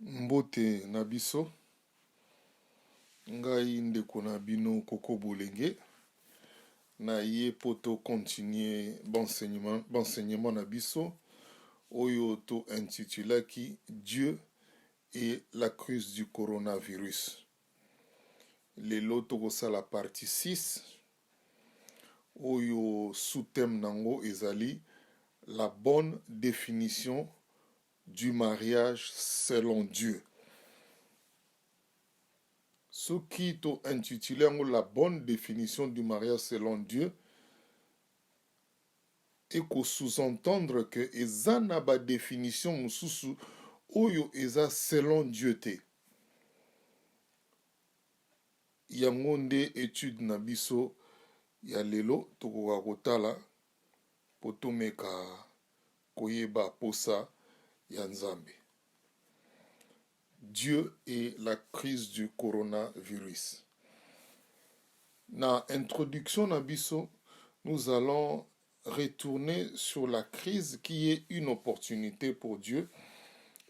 Mbote na biso, ngai ndeko na bino Koko Bolenge, na ye poto continuer l'enseignement na biso, oyo to intitulaki Dieu et la crise du coronavirus. Lelo tokosa la partie 6, oyo sous-thème nango ezali la bonne définition du mariage selon Dieu. Ce qui est intitulé la bonne définition du mariage selon Dieu et qu'on sous-entendre que eza na ba définition mususu oyo eza selon Dieu te. Yango nde étude na biso ya lelo tokoka kotala potomeka koyeba posa ya Nzambe. Dieu et la crise du coronavirus. Na introduction na biso, nous allons retourner sur la crise qui est une opportunité pour Dieu.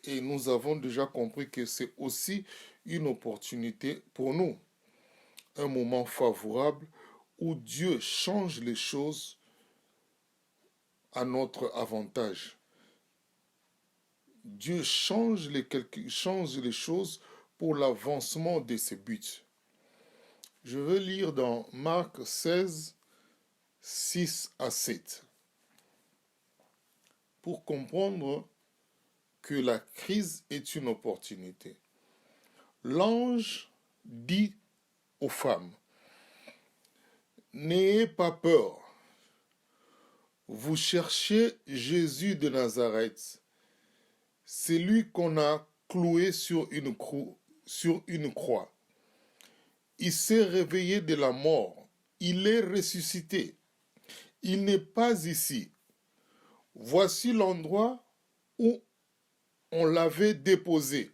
Et nous avons déjà compris que c'est aussi une opportunité pour nous. Un moment favorable où Dieu change les choses à notre avantage. Dieu change les choses pour l'avancement de ses buts. Je vais lire dans Marc 16, 6 à 7. Pour comprendre que la crise est une opportunité. L'ange dit aux femmes, n'ayez pas peur. Vous cherchez Jésus de Nazareth. C'est lui qu'on a cloué sur une croix. Il s'est réveillé de la mort. Il est ressuscité. Il n'est pas ici. Voici l'endroit où on l'avait déposé.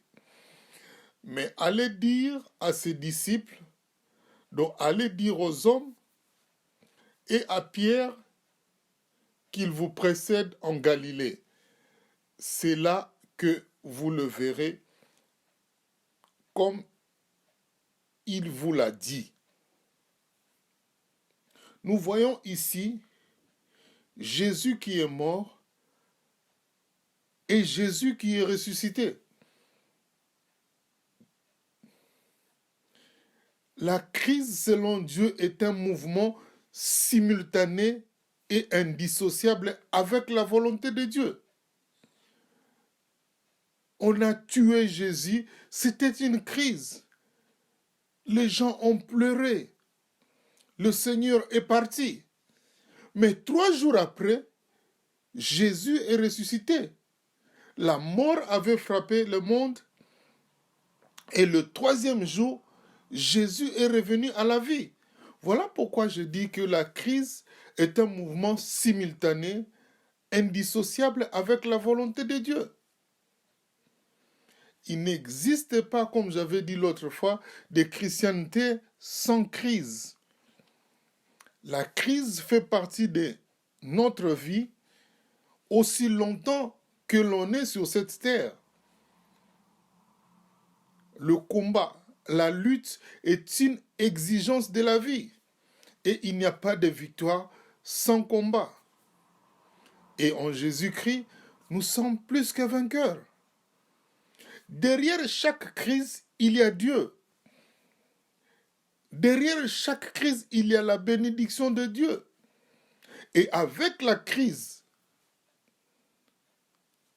Mais allez dire à ses disciples, donc allez dire aux hommes et à Pierre qu'il vous précède en Galilée. C'est là que vous le verrez comme il vous l'a dit. Nous voyons ici Jésus qui est mort et Jésus qui est ressuscité. La crise selon Dieu est un mouvement simultané et indissociable avec la volonté de Dieu. On a tué Jésus, c'était une crise. Les gens ont pleuré. Le Seigneur est parti. Mais 3 jours après, Jésus est ressuscité. La mort avait frappé le monde. Et le 3e jour, Jésus est revenu à la vie. Voilà pourquoi je dis que la crise est un mouvement simultané, indissociable avec la volonté de Dieu. Il n'existe pas, comme j'avais dit l'autre fois, de chrétienté sans crise. La crise fait partie de notre vie aussi longtemps que l'on est sur cette terre. Le combat, la lutte est une exigence de la vie. Et il n'y a pas de victoire sans combat. Et en Jésus-Christ, nous sommes plus que vainqueurs. Derrière chaque crise, il y a Dieu. Derrière chaque crise, il y a la bénédiction de Dieu. Et avec la crise,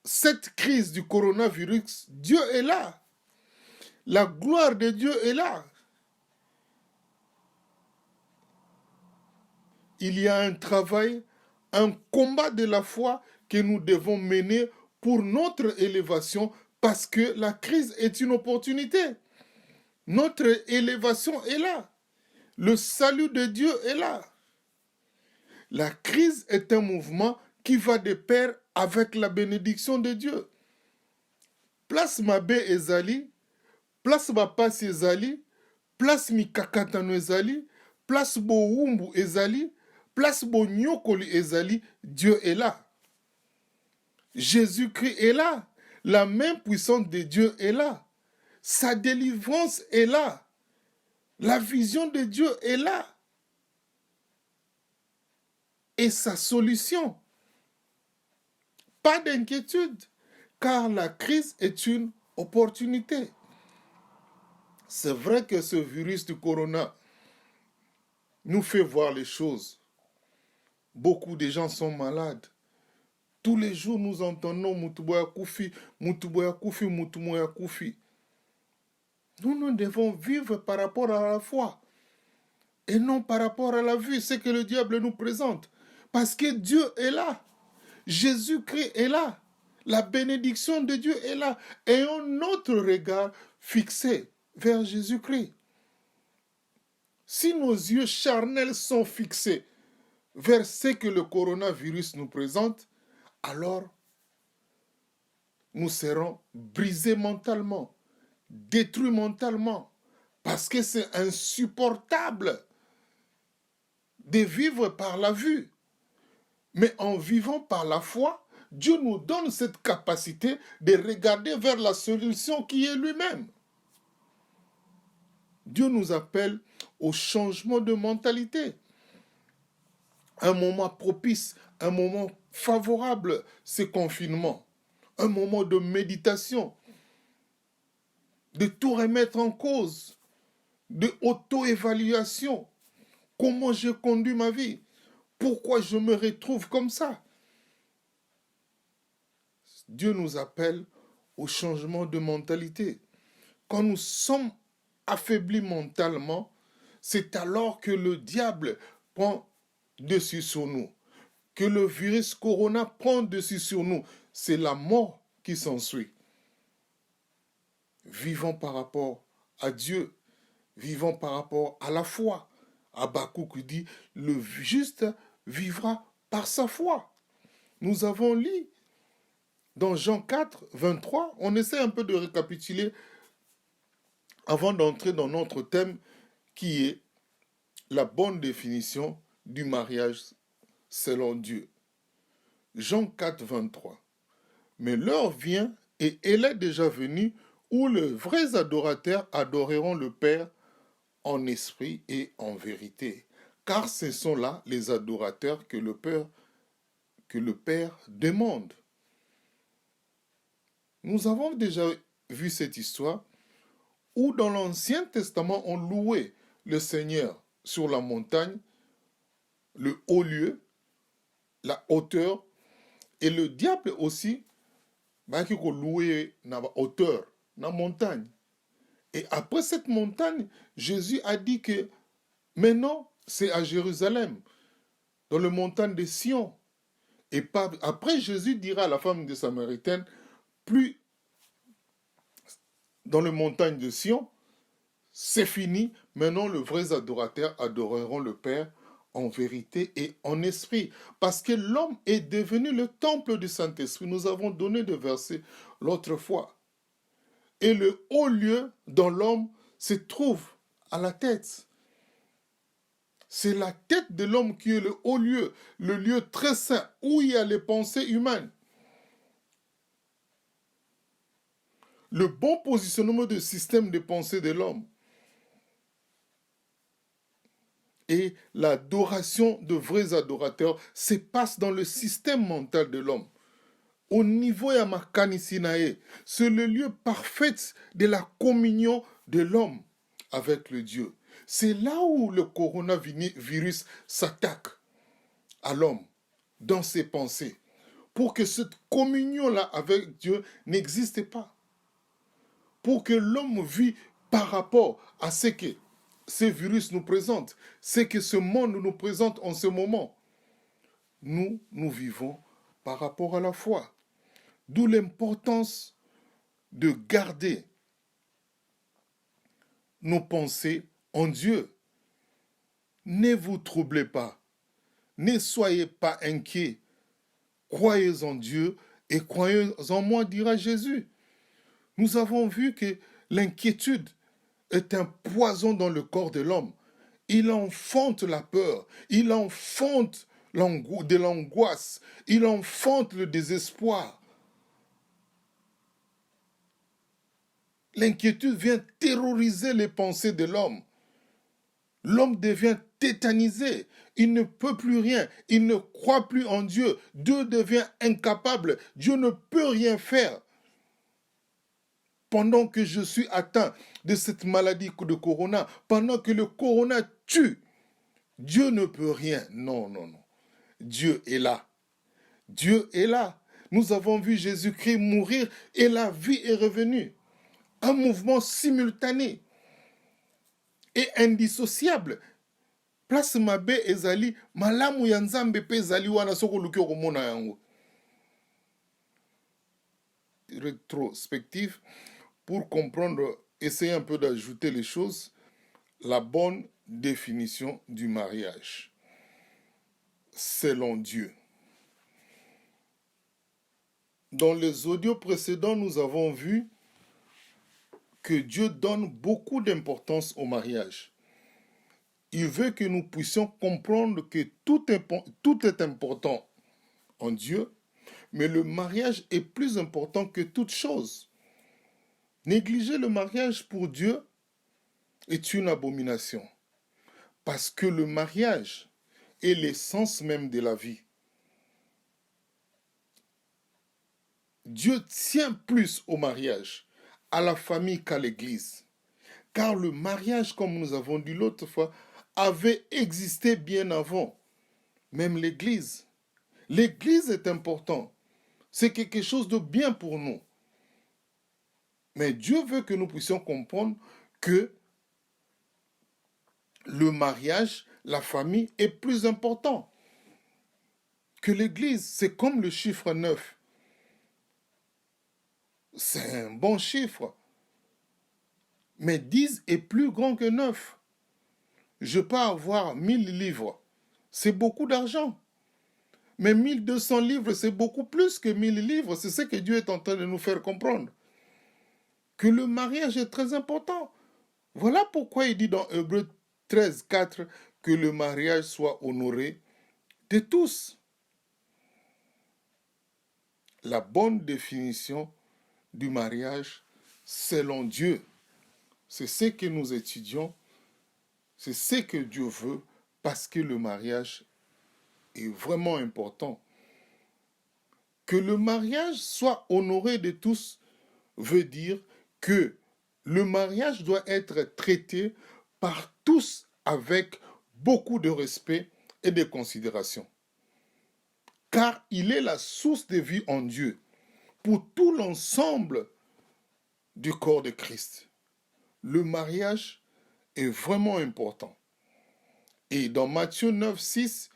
cette crise du coronavirus, Dieu est là. La gloire de Dieu est là. Il y a un travail, un combat de la foi que nous devons mener pour notre élévation parce que la crise est une opportunité. Notre élévation est là. Le salut de Dieu est là. La crise est un mouvement qui va de pair avec la bénédiction de Dieu. Place mabe ezali, place bapasi ezali, place mikakatano ezali, place bowumbu ezali, place bonyokoli ezali, Dieu est là. Jésus-Christ est là. la main puissante de Dieu est là. Sa délivrance est là. La vision de Dieu est là. Et sa solution. Pas d'inquiétude, car la crise est une opportunité. C'est vrai que ce virus du corona nous fait voir les choses. Beaucoup de gens sont malades. Tous les jours, nous entendons Mutuboya Koufi, Mutuboya Koufi, Mutuboya Koufi. Nous devons vivre par rapport à la foi et non par rapport à la vue, ce que le diable nous présente. Parce que Dieu est là. Jésus-Christ est là. La bénédiction de Dieu est là. Ayons notre regard fixé vers Jésus-Christ. Si nos yeux charnels sont fixés vers ce que le coronavirus nous présente, alors nous serons brisés mentalement, détruits mentalement, parce que c'est insupportable de vivre par la vue. Mais en vivant par la foi, Dieu nous donne cette capacité de regarder vers la solution qui est lui-même. Dieu nous appelle au changement de mentalité. Un moment propice, un moment favorable, ce confinement. Un moment de méditation, de tout remettre en cause, de auto-évaluation. Comment je conduis ma vie? Pourquoi je me retrouve comme ça? Dieu nous appelle au changement de mentalité. Quand nous sommes affaiblis mentalement, c'est alors que le diable prend dessus sur nous, que le virus corona prend dessus sur nous. C'est la mort qui s'ensuit. Vivons par rapport à Dieu, vivons par rapport à la foi. Habakkuk dit, le juste vivra par sa foi. Nous avons lu dans Jean 4, 23, on essaie un peu de récapituler avant d'entrer dans notre thème qui est la bonne définition du mariage selon Dieu. Jean 4, 23. Mais l'heure vient, et elle est déjà venue, où les vrais adorateurs adoreront le Père en esprit et en vérité. Car ce sont là les adorateurs que le Père demande. Nous avons déjà vu cette histoire où dans l'Ancien Testament on louait le Seigneur sur la montagne, le haut lieu, la hauteur, et le diable aussi, qui louait la hauteur, la montagne. Et après cette montagne, Jésus a dit que maintenant c'est à Jérusalem, dans le montagne de Sion. Et après Jésus dira à la femme de Samaritaine, plus dans le montagne de Sion, c'est fini. Maintenant, les vrais adorateurs adoreront le Père en vérité et en esprit. Parce que l'homme est devenu le temple du Saint-Esprit. Nous avons donné des versets l'autre fois. Et le haut lieu dans l'homme se trouve à la tête. C'est la tête de l'homme qui est le haut lieu, le lieu très saint où il y a les pensées humaines. Le bon positionnement du système de pensée de l'homme et l'adoration de vrais adorateurs se passe dans le système mental de l'homme. Au niveau Yamakanissinae, c'est le lieu parfait de la communion de l'homme avec le Dieu. C'est là où le coronavirus s'attaque à l'homme, dans ses pensées, pour que cette communion-là avec Dieu n'existe pas. Pour que l'homme vit par rapport à ce que ces virus nous présentent, ce que ce monde nous présente en ce moment. Nous vivons par rapport à la foi. D'où l'importance de garder nos pensées en Dieu. Ne vous troublez pas, ne soyez pas inquiets. Croyez en Dieu et croyez en moi, dira Jésus. Nous avons vu que l'inquiétude est un poison dans le corps de l'homme. Il enfante la peur, il enfante de l'angoisse, il enfante le désespoir. L'inquiétude vient terroriser les pensées de l'homme. L'homme devient tétanisé. Il ne peut plus rien. Il ne croit plus en Dieu. Dieu devient incapable. Dieu ne peut rien faire. Pendant que je suis atteint de cette maladie de corona, pendant que le corona tue, Dieu ne peut rien. Non, non, non. Dieu est là. Dieu est là. Nous avons vu Jésus-Christ mourir et la vie est revenue. Un mouvement simultané et indissociable. Place mabe ezali, malamu ya nzambe pe ezali wana soko luki okomona yango. Rétrospective, pour comprendre, essayer un peu d'ajouter les choses, la bonne définition du mariage, selon Dieu. Dans les audios précédents, nous avons vu que Dieu donne beaucoup d'importance au mariage. Il veut que nous puissions comprendre que tout est important en Dieu, mais le mariage est plus important que toute chose. Négliger le mariage pour Dieu est une abomination, parce que le mariage est l'essence même de la vie. Dieu tient plus au mariage, à la famille qu'à l'Église. Car le mariage, comme nous avons dit l'autre fois, avait existé bien avant, même l'Église. L'Église est importante. C'est quelque chose de bien pour nous. Mais Dieu veut que nous puissions comprendre que le mariage, la famille est plus important que l'Église. C'est comme le chiffre 9. C'est un bon chiffre. Mais 10 est plus grand que 9. Je peux avoir 1000 livres. C'est beaucoup d'argent. Mais 1200 livres, c'est beaucoup plus que 1000 livres. C'est ce que Dieu est en train de nous faire comprendre. Que le mariage est très important. Voilà pourquoi il dit dans Hébreux 13, 4 que le mariage soit honoré de tous. La bonne définition du mariage selon Dieu, c'est ce que nous étudions, c'est ce que Dieu veut, parce que le mariage est vraiment important. Que le mariage soit honoré de tous veut dire que le mariage doit être traité par tous avec beaucoup de respect et de considération. Car il est la source de vie en Dieu pour tout l'ensemble du corps de Christ. Le mariage est vraiment important. Et dans Matthieu 9, 6,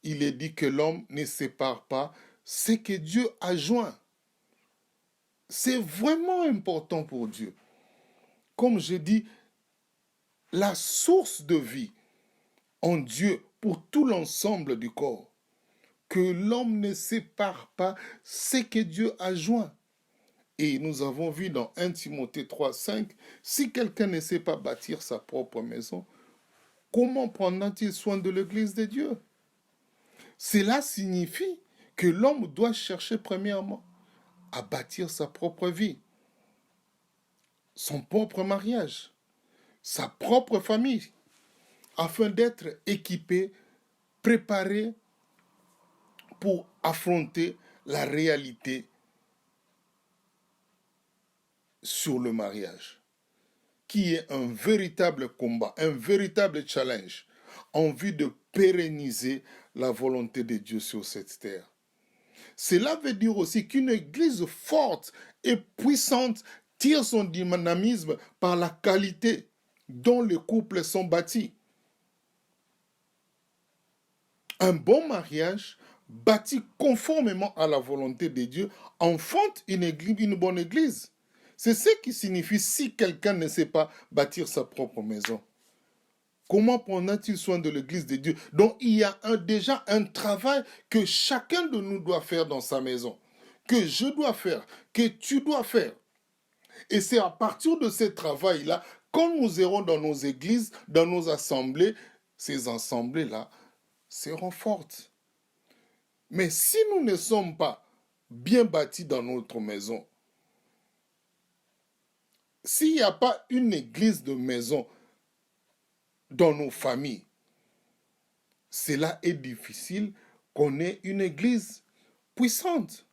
il est dit que l'homme ne sépare pas ce que Dieu a joint. C'est vraiment important pour Dieu. Comme je dis, la source de vie en Dieu pour tout l'ensemble du corps. Que l'homme ne sépare pas ce que Dieu a joint. Et nous avons vu dans 1 Timothée 3, 5, si quelqu'un ne sait pas bâtir sa propre maison, comment prendra-t-il soin de l'église de Dieu? Cela signifie que l'homme doit chercher premièrement à bâtir sa propre vie, son propre mariage, sa propre famille, afin d'être équipé, préparé pour affronter la réalité sur le mariage, qui est un véritable combat, un véritable challenge en vue de pérenniser la volonté de Dieu sur cette terre. Cela veut dire aussi qu'une église forte et puissante tire son dynamisme par la qualité dont les couples sont bâtis. Un bon mariage bâti conformément à la volonté de Dieu enfante une bonne église. C'est ce qui signifie si quelqu'un ne sait pas bâtir sa propre maison. Comment prendra-t-il soin de l'église de Dieu? Donc il y a déjà un travail que chacun de nous doit faire dans sa maison, que je dois faire, que tu dois faire. Et c'est à partir de ce travail-là, quand nous irons dans nos églises, dans nos assemblées, ces assemblées-là seront fortes. Mais si nous ne sommes pas bien bâtis dans notre maison, S'il n'y a pas une église de maison dans nos familles, cela est difficile qu'on ait une église puissante.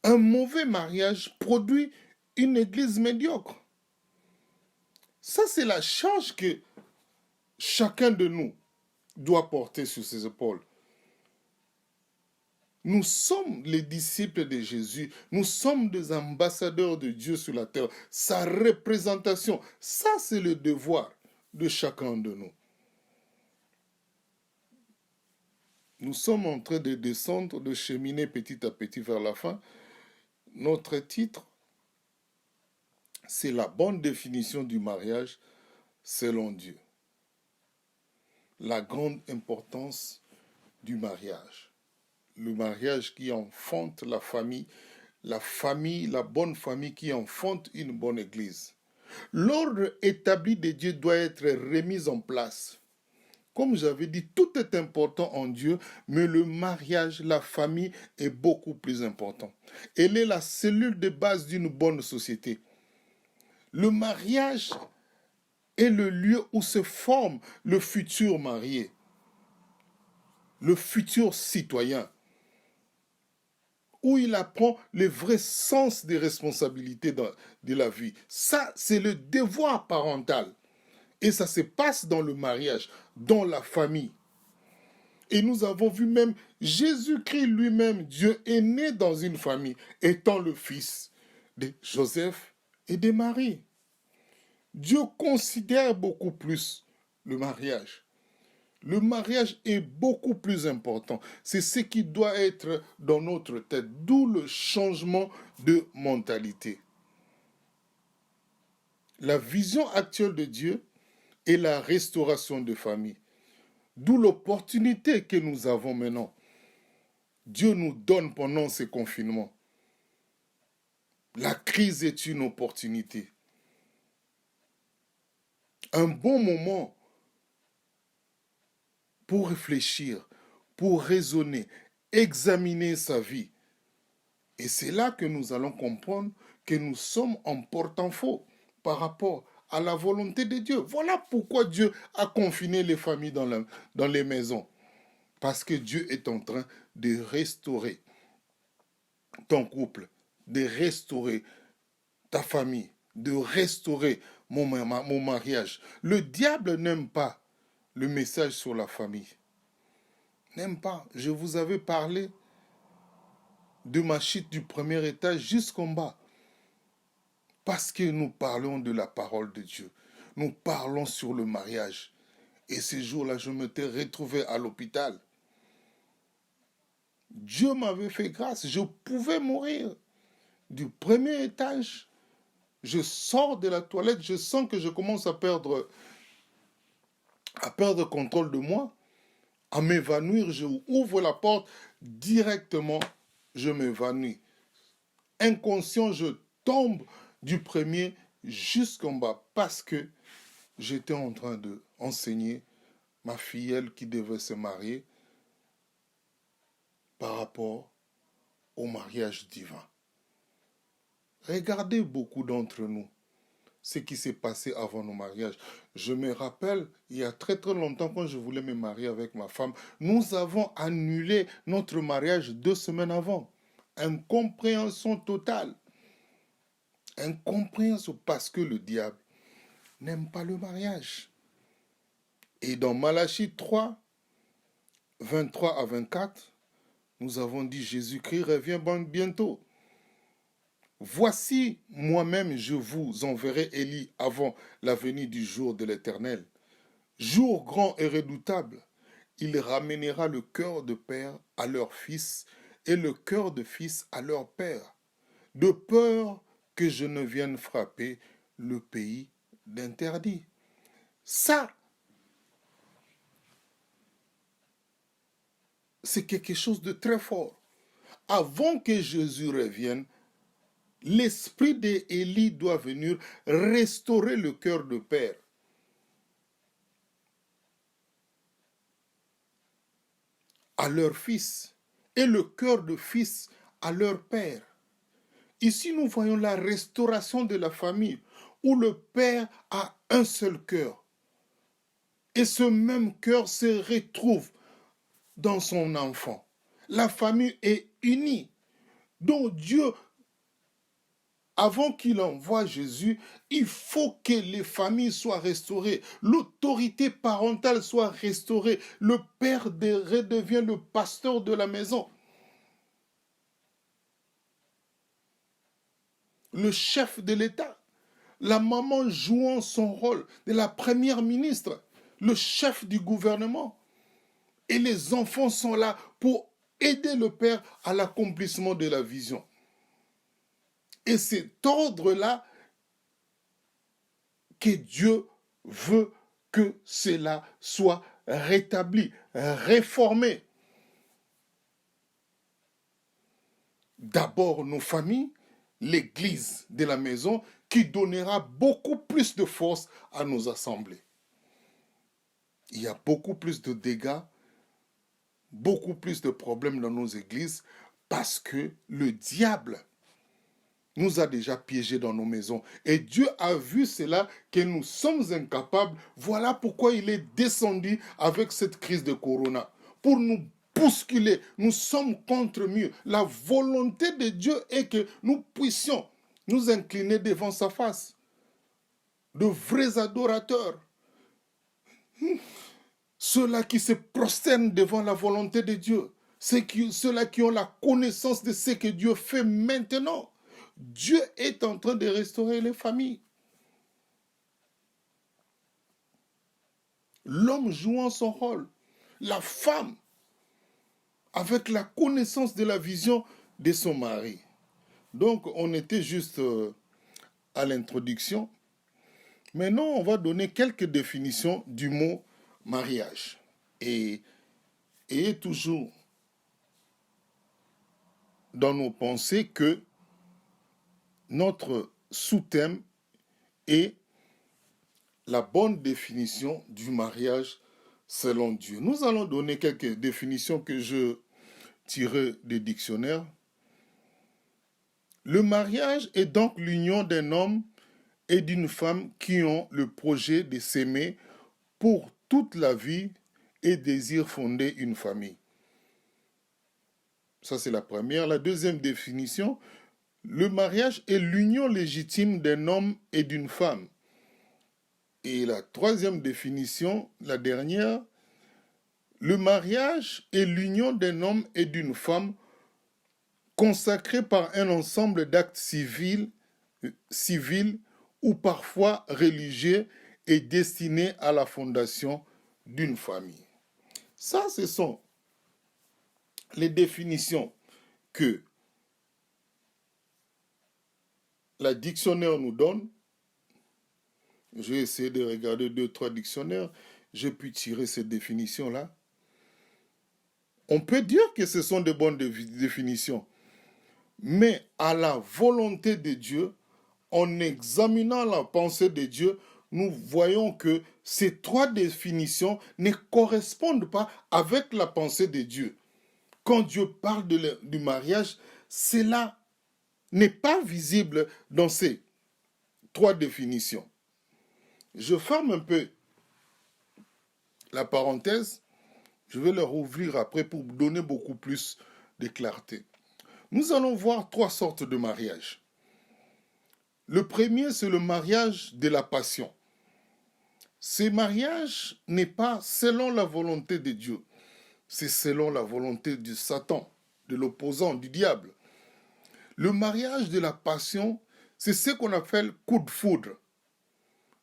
Un mauvais mariage produit une église médiocre. Ça, c'est la charge que chacun de nous doit porter sur ses épaules. Nous sommes les disciples de Jésus. Nous sommes des ambassadeurs de Dieu sur la terre. Sa représentation, ça c'est le devoir de chacun de nous. Nous sommes en train de descendre, de cheminer petit à petit vers la fin. Notre titre, c'est la bonne définition du mariage selon Dieu. La grande importance du mariage. Le mariage qui enfante la famille, la bonne famille qui enfante une bonne église. L'ordre établi de Dieu doit être remis en place. Comme j'avais dit, tout est important en Dieu, mais le mariage, la famille est beaucoup plus important. Elle est la cellule de base d'une bonne société. Le mariage est le lieu où se forme le futur marié, le futur citoyen, où il apprend le vrai sens des responsabilités de la vie. Ça, c'est le devoir parental. Et ça se passe dans le mariage, dans la famille. Et nous avons vu même Jésus-Christ lui-même, Dieu est né dans une famille, étant le fils de Joseph et de Marie. Dieu considère beaucoup plus le mariage. Le mariage est beaucoup plus important. C'est ce qui doit être dans notre tête, d'où le changement de mentalité. La vision actuelle de Dieu est la restauration de famille. D'où l'opportunité que nous avons maintenant. Dieu nous donne pendant ces confinements. La crise est une opportunité. Un bon moment pour réfléchir, pour raisonner, examiner sa vie. Et c'est là que nous allons comprendre que nous sommes en porte-en-faux par rapport à la volonté de Dieu. Voilà pourquoi Dieu a confiné les familles dans les maisons. Parce que Dieu est en train de restaurer ton couple, de restaurer ta famille, de restaurer mon mariage. Le diable n'aime pas le message sur la famille. N'aime pas. Je vous avais parlé de ma chute du premier étage jusqu'en bas. Parce que nous parlons de la parole de Dieu. Nous parlons sur le mariage. Et ces jours-là, je m'étais retrouvé à l'hôpital. Dieu m'avait fait grâce. Je pouvais mourir. Du premier étage, je sors de la toilette, je sens que je commence à perdre contrôle de moi, à m'évanouir. Je ouvre la porte, directement, je m'évanouis. Inconscient, je tombe du premier jusqu'en bas parce que j'étais en train d'enseigner ma filleule qui devait se marier par rapport au mariage divin. Regardez beaucoup d'entre nous ce qui s'est passé avant nos mariages. Je me rappelle, il y a très très longtemps, quand je voulais me marier avec ma femme, nous avons annulé notre mariage 2 semaines avant. Incompréhension totale. Incompréhension parce que le diable n'aime pas le mariage. Et dans Malachie 3, 23 à 24, nous avons dit Jésus-Christ revient bientôt. Voici, moi-même, je vous enverrai Élie avant la venue du jour de l'Éternel. Jour grand et redoutable, il ramènera le cœur de père à leur fils et le cœur de fils à leur père, de peur que je ne vienne frapper le pays d'interdit. Ça, c'est quelque chose de très fort. Avant que Jésus revienne, l'esprit d'Élie doit venir restaurer le cœur de père. À leur fils et le cœur de fils à leur père. Ici, nous voyons la restauration de la famille, où le père a un seul cœur. Et ce même cœur se retrouve dans son enfant. La famille est unie. Donc Dieu, avant qu'il envoie Jésus, il faut que les familles soient restaurées, l'autorité parentale soit restaurée, le père redevient le pasteur de la maison, le chef de l'État, la maman jouant son rôle de la première ministre, le chef du gouvernement. Et les enfants sont là pour aider le père à l'accomplissement de la vision. Et cet ordre-là que Dieu veut que cela soit rétabli, réformé. D'abord nos familles, l'église de la maison qui donnera beaucoup plus de force à nos assemblées. Il y a beaucoup plus de dégâts, beaucoup plus de problèmes dans nos églises parce que le diable nous a déjà piégés dans nos maisons. Et Dieu a vu cela, que nous sommes incapables. Voilà pourquoi il est descendu avec cette crise de corona. Pour nous bousculer, nous sommes contre mieux. La volonté de Dieu est que nous puissions nous incliner devant sa face. De vrais adorateurs. Ceux-là qui se prosternent devant la volonté de Dieu. Ceux-là qui ont la connaissance de ce que Dieu fait maintenant. Dieu est en train de restaurer les familles. L'homme jouant son rôle. La femme avec la connaissance de la vision de son mari. Donc, on était juste à l'introduction. Maintenant, on va donner quelques définitions du mot mariage. Et toujours dans nos pensées que notre sous-thème est la bonne définition du mariage selon Dieu. Nous allons donner quelques définitions que je tirerai des dictionnaires. Le mariage est donc l'union d'un homme et d'une femme qui ont le projet de s'aimer pour toute la vie et désirent fonder une famille. Ça, c'est la première. La deuxième définition, le mariage est l'union légitime d'un homme et d'une femme. Et la troisième définition, la dernière, le mariage est l'union d'un homme et d'une femme consacrés par un ensemble d'actes civils ou parfois religieux et destinés à la fondation d'une famille. Ça, ce sont les définitions que la dictionnaire nous donne. Je vais essayer de regarder 2-3 dictionnaires. J'ai pu tirer ces définitions-là. On peut dire que ce sont de bonnes définitions. Mais à la volonté de Dieu, en examinant la pensée de Dieu, nous voyons que ces 3 définitions ne correspondent pas avec la pensée de Dieu. Quand Dieu parle du mariage, cela n'est pas visible dans ces 3 définitions. Je ferme un peu la parenthèse, je vais le rouvrir après pour donner beaucoup plus de clarté. Nous allons voir 3 sortes de mariage. Le premier, c'est le mariage de la passion. Ce mariage n'est pas selon la volonté de Dieu, c'est selon la volonté de Satan, de l'opposant, du diable. Le mariage de la passion, c'est ce qu'on appelle coup de foudre.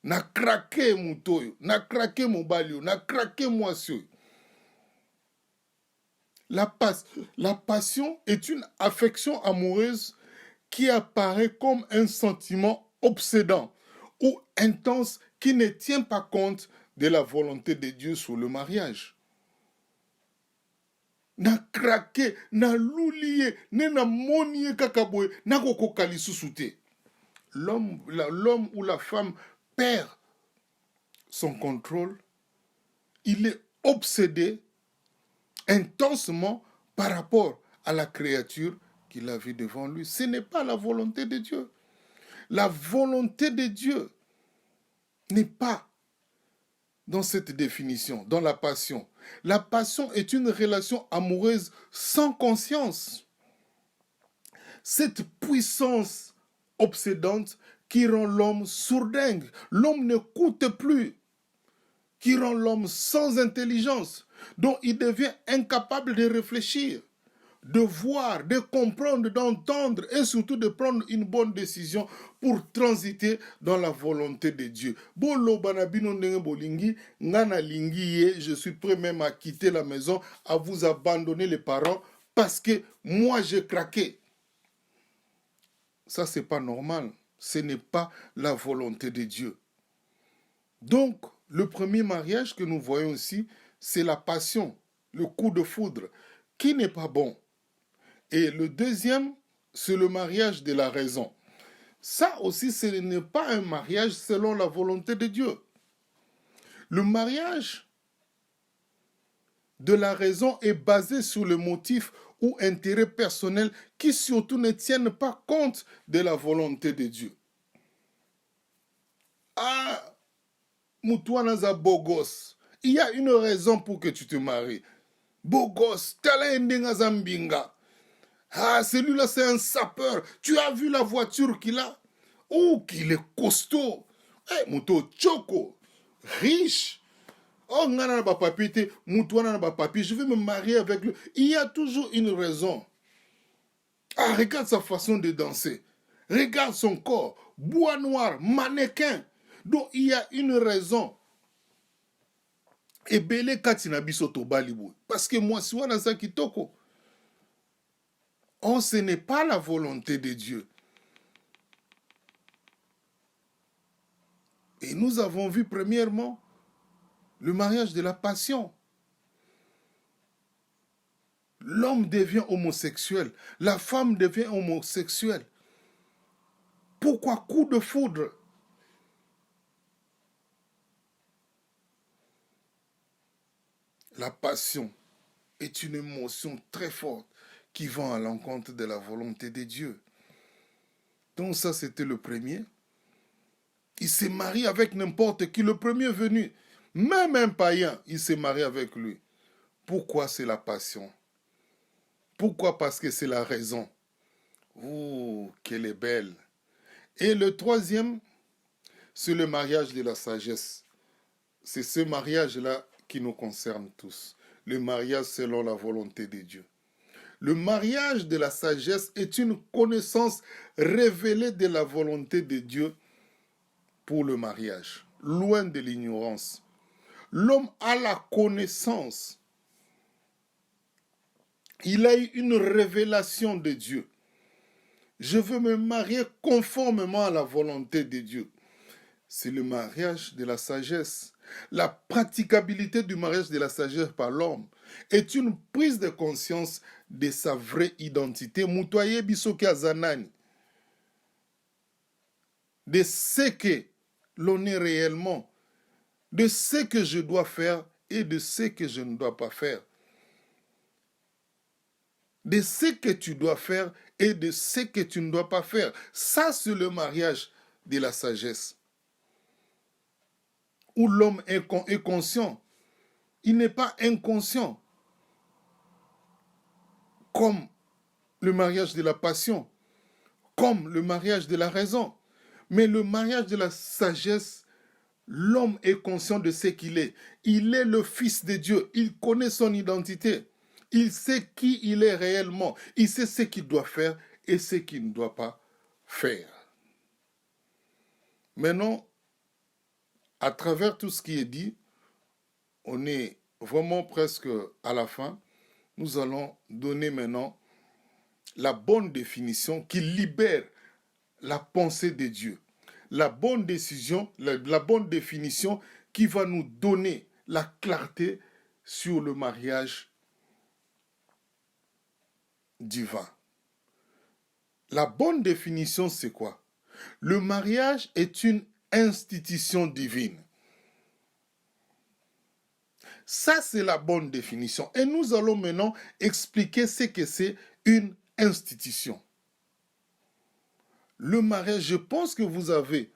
Na craqué mon toyo, na craqué mon balio, na craqué moi sur. La passion est une affection amoureuse qui apparaît comme un sentiment obsédant ou intense qui ne tient pas compte de la volonté de Dieu sur le mariage. Na craqué, na loulié, na monié kakaboé, na koko kalisusuté. L'homme ou la femme perd son contrôle, il est obsédé intensement par rapport à la créature qu'il a vu devant lui. Ce n'est pas la volonté de Dieu. La volonté de Dieu n'est pas dans cette définition, dans la passion. La passion est une relation amoureuse sans conscience. Cette puissance obsédante qui rend l'homme sourdingue. L'homme n'écoute plus, qui rend l'homme sans intelligence, dont il devient incapable de réfléchir, de voir, de comprendre, d'entendre et surtout de prendre une bonne décision pour transiter dans la volonté de Dieu. Je suis prêt même à quitter la maison, à vous abandonner les parents parce que moi j'ai craqué. Ça, c'est pas normal. Ce n'est pas la volonté de Dieu. Donc, le premier mariage que nous voyons ici, c'est la passion, le coup de foudre, qui n'est pas bon. Et le deuxième, c'est le mariage de la raison. Ça aussi, ce n'est pas un mariage selon la volonté de Dieu. Le mariage de la raison est basé sur le motif ou intérêt personnel qui surtout ne tiennent pas compte de la volonté de Dieu. Ah, Moutouana za beau gosse. Il y a une raison pour que tu te maries. Beau gosse, tala ndenga zambinga. Ah, celui-là c'est un sapeur. Tu as vu la voiture qu'il a? Oh, qu'il est costaud. Eh, Mouto Choco, riche. Oh, ngana na papi te, Moutouana na papi, je vais me marier avec lui. Il y a toujours une raison. Ah, regarde sa façon de danser. Regarde son corps. Bois noir, mannequin. Donc, il y a une raison. Et belé katina bisoto balibou. Parce que moi, si on a ça qui toko. Oh, ce n'est pas la volonté de Dieu. Et nous avons vu premièrement le mariage de la passion. L'homme devient homosexuel. La femme devient homosexuelle. Pourquoi coup de foudre? La passion est une émotion très forte qui va à l'encontre de la volonté de Dieu. Donc ça, c'était le premier. Il s'est marié avec n'importe qui, le premier venu. Même un païen, il s'est marié avec lui. Pourquoi c'est la passion? Pourquoi? Parce que c'est la raison. Oh, qu'elle est belle. Et le troisième, c'est le mariage de la sagesse. C'est ce mariage-là qui nous concerne tous. Le mariage selon la volonté de Dieu. Le mariage de la sagesse est une connaissance révélée de la volonté de Dieu pour le mariage, loin de l'ignorance. L'homme a la connaissance. Il a eu une révélation de Dieu. Je veux me marier conformément à la volonté de Dieu. C'est le mariage de la sagesse. La praticabilité du mariage de la sagesse par l'homme est une prise de conscience de sa vraie identité. Mutoye bisoke azanani. De ce que l'on est réellement, de ce que je dois faire et de ce que je ne dois pas faire. De ce que tu dois faire et de ce que tu ne dois pas faire. Ça, c'est le mariage de la sagesse. Où l'homme est conscient. Il n'est pas inconscient. Comme le mariage de la passion. Comme le mariage de la raison. Mais le mariage de la sagesse, l'homme est conscient de ce qu'il est. Il est le Fils de Dieu. Il connaît son identité. Il sait qui il est réellement. Il sait ce qu'il doit faire et ce qu'il ne doit pas faire. Maintenant, à travers tout ce qui est dit, on est vraiment presque à la fin. Nous allons donner maintenant la bonne définition qui libère la pensée de Dieu. La bonne décision, la bonne définition qui va nous donner la clarté sur le mariage divin. La bonne définition, c'est quoi? Le mariage est une institution divine. Ça, c'est la bonne définition. Et nous allons maintenant expliquer ce que c'est une institution. Le mariage, je pense que vous avez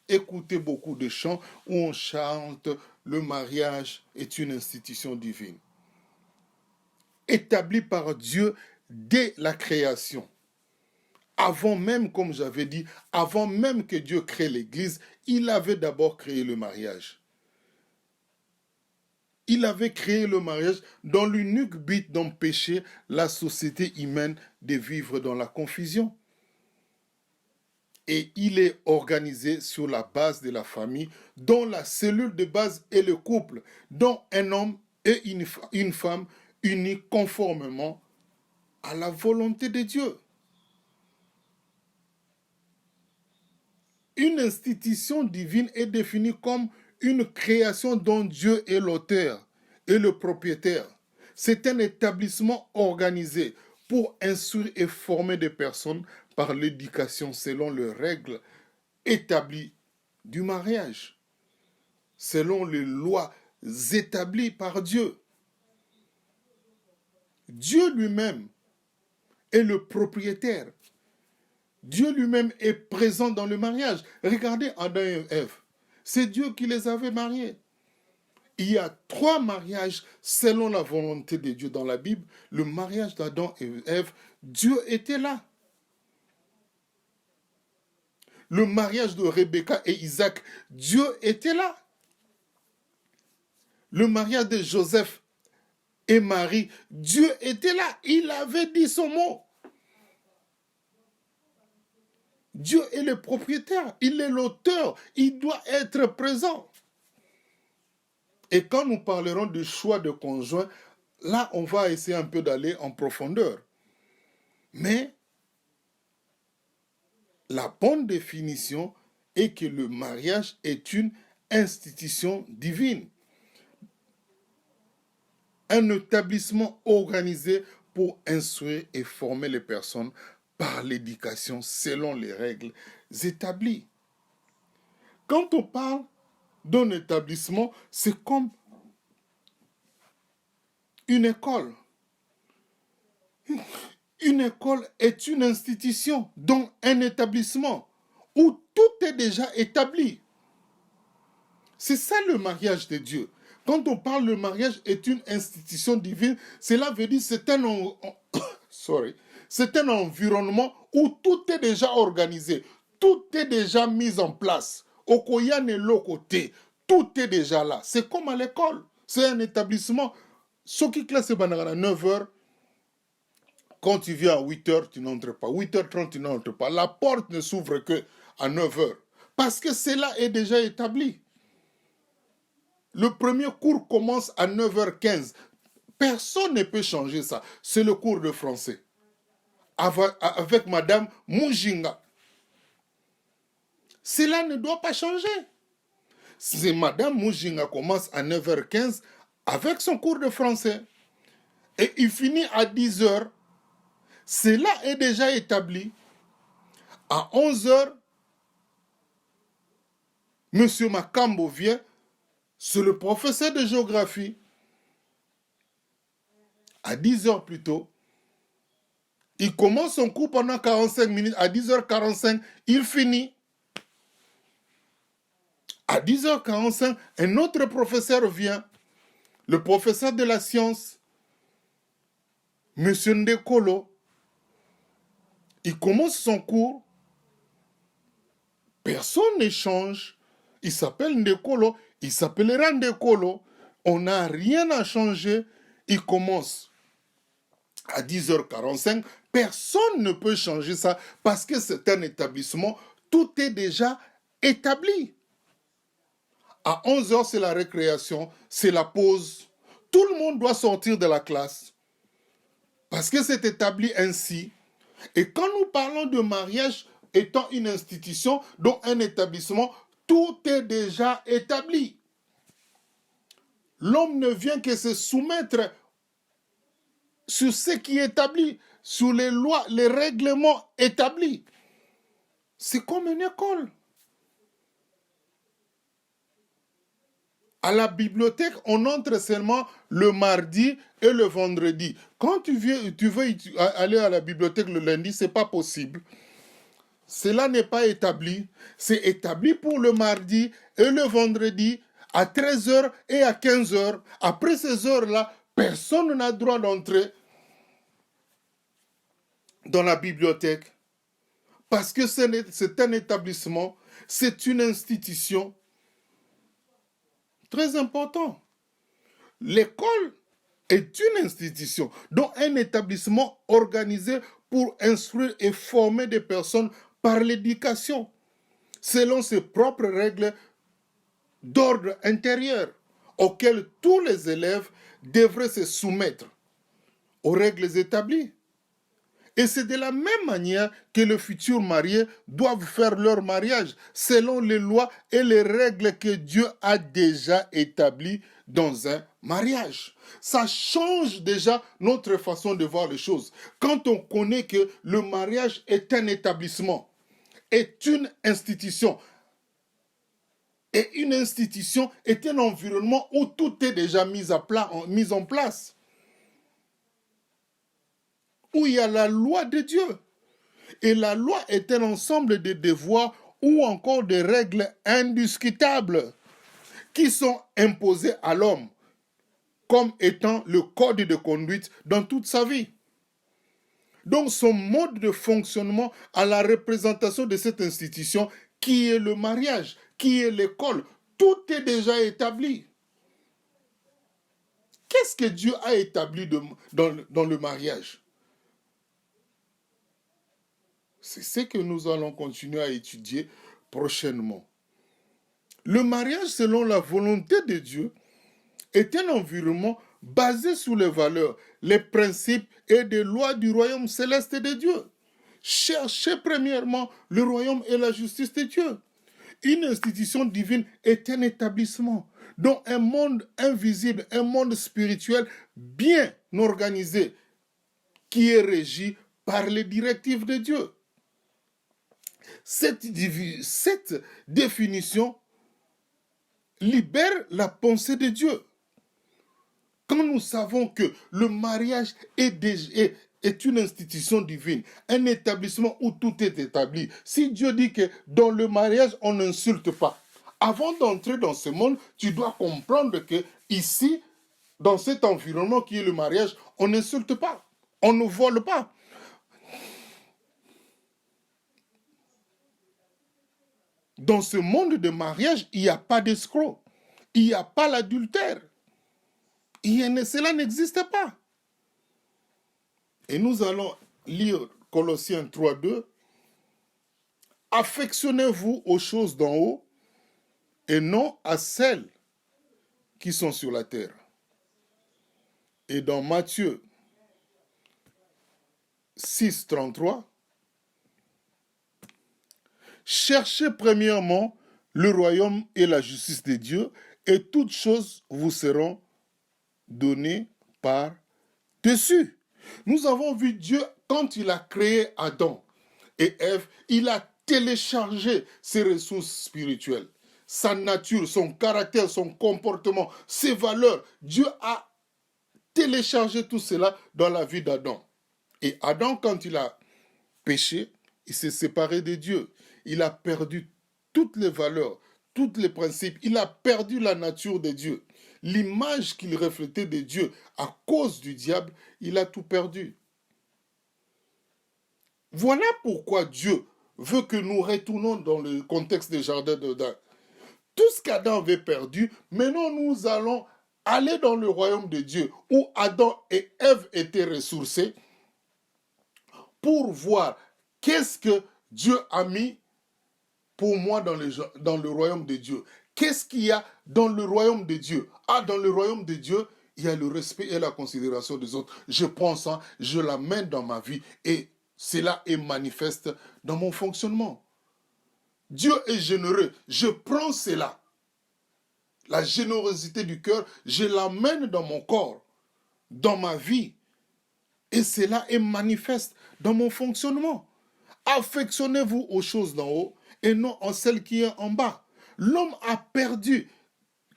écouté beaucoup de chants où on chante le mariage est une institution divine, établie par Dieu dès la création. Avant même, comme j'avais dit, avant même que Dieu crée l'Église, il avait d'abord créé le mariage. Il avait créé le mariage dans l'unique but d'empêcher la société humaine de vivre dans la confusion. Et il est organisé sur la base de la famille, dont la cellule de base est le couple, dont un homme et une femme unis conformément à la volonté de Dieu. Une institution divine est définie comme une création dont Dieu est l'auteur et le propriétaire. C'est un établissement organisé pour instruire et former des personnes par l'éducation selon les règles établies du mariage, selon les lois établies par Dieu. Dieu lui-même est le propriétaire. Dieu lui-même est présent dans le mariage. Regardez Adam et Ève. C'est Dieu qui les avait mariés. Il y a 3 mariages selon la volonté de Dieu dans la Bible. Le mariage d'Adam et Ève, Dieu était là. Le mariage de Rebecca et Isaac, Dieu était là. Le mariage de Joseph et Marie, Dieu était là. Il avait dit son mot. Dieu est le propriétaire, il est l'auteur, il doit être présent. Et quand nous parlerons du choix de conjoint, là, on va essayer un peu d'aller en profondeur. Mais la bonne définition est que le mariage est une institution divine. Un établissement organisé pour instruire et former les personnes par l'éducation selon les règles établies. Quand on parle d'un établissement, c'est comme une école. Une école est une institution, donc un établissement où tout est déjà établi. C'est ça le mariage de Dieu. Quand on parle le mariage est une institution divine, cela veut dire c'est un environnement où tout est déjà organisé, tout est déjà mis en place. Okoyane lokote, tout est déjà là. C'est comme à l'école. C'est un établissement. Ce qui classe à 9h, quand tu viens à 8h, tu n'entres pas. 8h30, tu n'entres pas. La porte ne s'ouvre que à 9h. Parce que cela est déjà établi. Le premier cours commence à 9h15. Personne ne peut changer ça. C'est le cours de français. Avec Madame Mujinga. Cela ne doit pas changer. C'est Madame Mujinga commence à 9h15 avec son cours de français. Et il finit à 10h. Cela est déjà établi. À 11h, Monsieur Makambo vient. C'est le professeur de géographie. À 10h plus tôt, il commence son cours pendant 45 minutes. À 10h45, il finit. À 10h45, un autre professeur vient. Le professeur de la science, Monsieur Ndekolo. Il commence son cours. Personne n'échange. Il s'appelle Ndekolo. Il s'appellera Ndekolo. On n'a rien à changer. Il commence à 10h45. Personne ne peut changer ça parce que c'est un établissement. Tout est déjà établi. À 11h, c'est la récréation, c'est la pause. Tout le monde doit sortir de la classe parce que c'est établi ainsi. Et quand nous parlons de mariage étant une institution, donc un établissement, tout est déjà établi. L'homme ne vient que se soumettre sur ce qui est établi, sur les lois, les règlements établis. C'est comme une école. À la bibliothèque, on entre seulement le mardi et le vendredi. Quand tu veux aller à la bibliothèque le lundi, ce n'est pas possible. Cela n'est pas établi. C'est établi pour le mardi et le vendredi à 13 h et à 15 h. Après ces heures-là, personne n'a droit d'entrer dans la bibliothèque parce que c'est un établissement, c'est une institution très importante. L'école est une institution, donc un établissement organisé pour instruire et former des personnes par l'éducation, selon ses propres règles d'ordre intérieur, auxquelles tous les élèves devraient se soumettre aux règles établies. Et c'est de la même manière que les futurs mariés doivent faire leur mariage, selon les lois et les règles que Dieu a déjà établies dans un mariage. Ça change déjà notre façon de voir les choses. Quand on connaît que le mariage est un établissement, est une institution, et une institution est un environnement où tout est déjà mis en place, où il y a la loi de Dieu. Et la loi est un ensemble de devoirs ou encore de règles indiscutables qui sont imposées à l'homme comme étant le code de conduite dans toute sa vie. Donc son mode de fonctionnement a la représentation de cette institution qui est le mariage, qui est l'école. Tout est déjà établi. Qu'est-ce que Dieu a établi dans le mariage? C'est ce que nous allons continuer à étudier prochainement. Le mariage, selon la volonté de Dieu, est un environnement basé sur les valeurs, les principes et les lois du royaume céleste de Dieu. Cherchez premièrement le royaume et la justice de Dieu. Une institution divine est un établissement dont un monde invisible, un monde spirituel bien organisé qui est régi par les directives de Dieu. Cette définition libère la pensée de Dieu. Quand nous savons que le mariage est une institution divine, un établissement où tout est établi, si Dieu dit que dans le mariage, on n'insulte pas, avant d'entrer dans ce monde, tu dois comprendre que ici, dans cet environnement qui est le mariage, on n'insulte pas, on ne vole pas. Dans ce monde de mariage, il n'y a pas d'escroc, il n'y a pas l'adultère. Cela n'existe pas. Et nous allons lire Colossiens 3:2. Affectionnez-vous aux choses d'en haut et non à celles qui sont sur la terre. Et dans Matthieu 6:33, cherchez premièrement le royaume et la justice de Dieu, et toutes choses vous seront données par-dessus. Nous avons vu Dieu, quand il a créé Adam et Ève, il a téléchargé ses ressources spirituelles, sa nature, son caractère, son comportement, ses valeurs. Dieu a téléchargé tout cela dans la vie d'Adam. Et Adam, quand il a péché, il s'est séparé de Dieu. Il a perdu toutes les valeurs, tous les principes. Il a perdu la nature de Dieu. L'image qu'il reflétait de Dieu à cause du diable, il a tout perdu. Voilà pourquoi Dieu veut que nous retournions dans le contexte des jardins d'Éden. Tout ce qu'Adam avait perdu, maintenant nous allons aller dans le royaume de Dieu où Adam et Ève étaient ressourcés pour voir qu'est-ce que Dieu a mis pour moi dans le royaume de Dieu. Qu'est-ce qu'il y a dans le royaume de Dieu? Dans le royaume de Dieu, il y a le respect et la considération des autres. Je prends ça, je l'amène dans ma vie et cela est manifeste dans mon fonctionnement. Dieu est généreux, je prends cela. La générosité du cœur, je l'amène dans mon corps, dans ma vie. Et cela est manifeste dans mon fonctionnement. Affectionnez-vous aux choses d'en haut et non en celles qui sont en bas. L'homme a perdu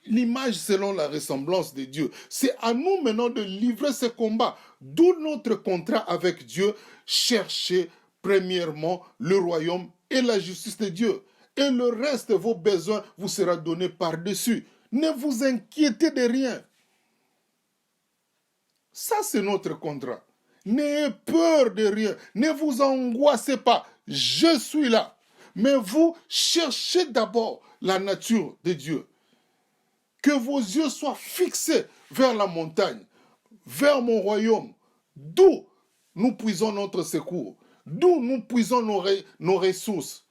l'image selon la ressemblance de Dieu. C'est à nous maintenant de livrer ce combat. D'où notre contrat avec Dieu. Cherchez premièrement le royaume et la justice de Dieu. Et le reste, vos besoins, vous sera donné par-dessus. Ne vous inquiétez de rien. Ça, c'est notre contrat. N'ayez peur de rien. Ne vous angoissez pas. Je suis là. Mais vous, cherchez d'abord la nature de Dieu. Que vos yeux soient fixés vers la montagne, vers mon royaume, d'où nous puisons notre secours, d'où nous puisons nos ressources.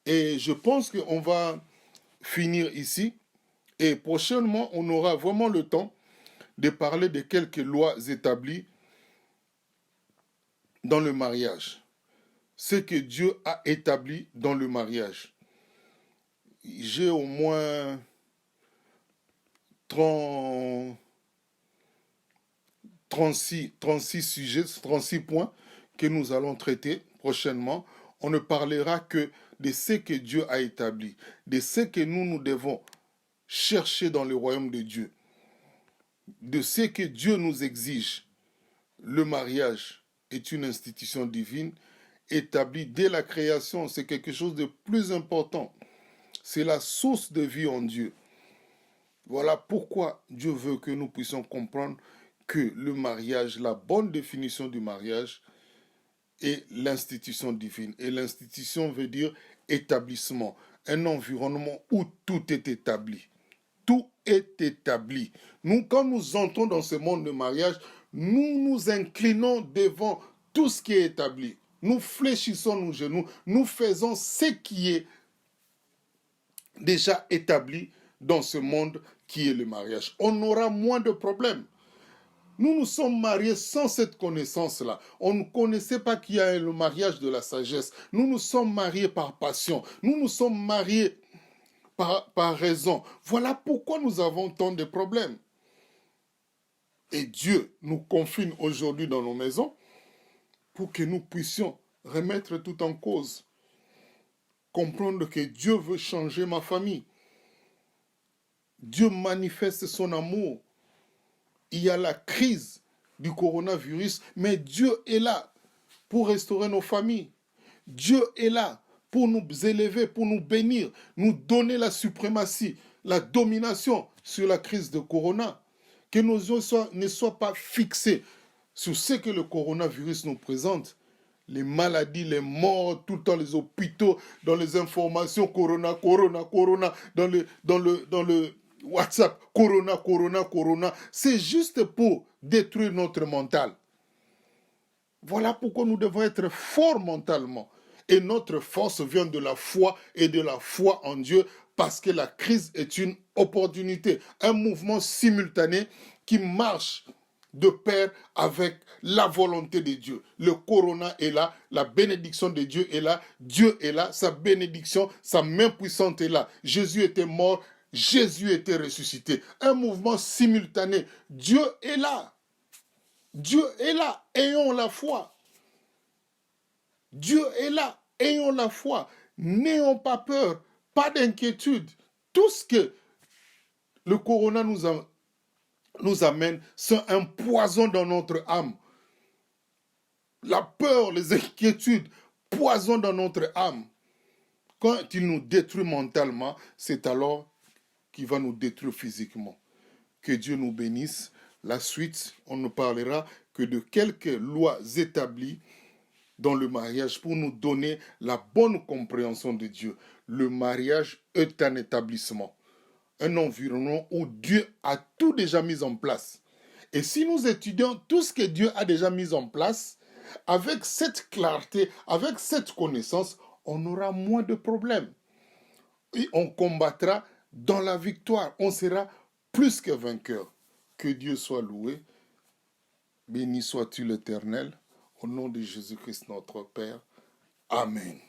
Et je pense qu'on va finir ici. Et prochainement, on aura vraiment le temps de parler de quelques lois établies dans le mariage. Ce que Dieu a établi dans le mariage. J'ai au moins 36 sujets, 36 points que nous allons traiter prochainement. On ne parlera que de ce que Dieu a établi, de ce que nous devons chercher dans le royaume de Dieu, de ce que Dieu nous exige. Le mariage est une institution divine établie dès la création. C'est quelque chose de plus important. C'est la source de vie en Dieu. Voilà pourquoi Dieu veut que nous puissions comprendre que le mariage, la bonne définition du mariage, est l'institution divine. Et l'institution veut dire établissement, un environnement où tout est établi. Tout est établi. Nous, quand nous entrons dans ce monde de mariage, nous nous inclinons devant tout ce qui est établi. Nous fléchissons nos genoux, nous faisons ce qui est déjà établi dans ce monde qui est le mariage. On aura moins de problèmes. Nous nous sommes mariés sans cette connaissance-là. On ne connaissait pas qu'il y a le mariage de la sagesse. Nous nous sommes mariés par passion. Nous nous sommes mariés par raison. Voilà pourquoi nous avons tant de problèmes. Et Dieu nous confine aujourd'hui dans nos maisons pour que nous puissions remettre tout en cause. Comprendre que Dieu veut changer ma famille. Dieu manifeste son amour. Il y a la crise du coronavirus, mais Dieu est là pour restaurer nos familles. Dieu est là pour nous élever, pour nous bénir, nous donner la suprématie, la domination sur la crise de corona. Que nos yeux ne soient pas fixés sur ce que le coronavirus nous présente. Les maladies, les morts, tout le temps les hôpitaux, dans les informations, corona, dans le WhatsApp, corona. C'est juste pour détruire notre mental. Voilà pourquoi nous devons être forts mentalement. Et notre force vient de la foi et de la foi en Dieu, parce que la crise est une opportunité, un mouvement simultané qui marche de pair avec la volonté de Dieu. Le corona est là, la bénédiction de Dieu est là, Dieu est là, sa bénédiction, sa main puissante est là. Jésus était mort, Jésus était ressuscité. Un mouvement simultané. Dieu est là. Dieu est là. Ayons la foi. Dieu est là. Ayons la foi. N'ayons pas peur. Pas d'inquiétude. Tout ce que le corona nous amène, c'est un poison dans notre âme. La peur, les inquiétudes, poison dans notre âme. Quand il nous détruit mentalement, c'est alors qu'il va nous détruire physiquement. Que Dieu nous bénisse. La suite, on ne parlera que de quelques lois établies dans le mariage pour nous donner la bonne compréhension de Dieu. Le mariage est un établissement, un environnement où Dieu a tout déjà mis en place. Et si nous étudions tout ce que Dieu a déjà mis en place, avec cette clarté, avec cette connaissance, on aura moins de problèmes. Et on combattra dans la victoire. On sera plus que vainqueur. Que Dieu soit loué. Béni sois-tu l'Éternel. Au nom de Jésus-Christ notre Père. Amen.